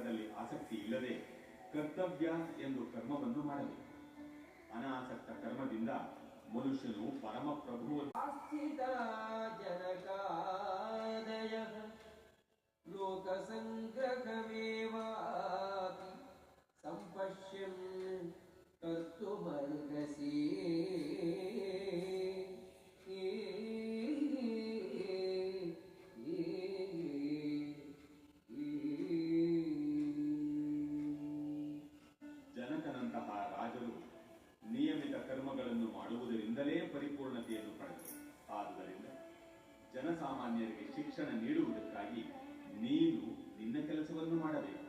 ಫಲದಲ್ಲಿ ಆಸಕ್ತಿ ಇಲ್ಲದೆ ಕರ್ತವ್ಯ ಎಂದು ಕರ್ಮವನ್ನು ಮಾಡಬೇಕು. ಅನಾಸಕ್ತ ಕರ್ಮದಿಂದ ಮನುಷ್ಯನು ಪರಮ ಪ್ರಭುವನ್ನು ಜನಕಾದಯ ಲೋಕ ಸಂಗ್ರಹಮೇವಾತಿ ಸಂಪಶ್ಯಂ ಕರ್ತುಮರ್ಹಸಿ. ಜನಕನಂತಹ ರಾಜರು ನಿಯಮಿತ ಕರ್ಮಗಳನ್ನು ಮಾಡುವುದರಿಂದಲೇ ಪರಿಪೂರ್ಣತೆಯನ್ನು ಪಡೆದರು. ಆದುದರಿಂದ ಜನಸಾಮಾನ್ಯರಿಗೆ ಶಿಕ್ಷಣ ನೀಡುವುದಕ್ಕಾಗಿ ನೀನು ನಿನ್ನ ಕೆಲಸವನ್ನು ಮಾಡಬೇಕು.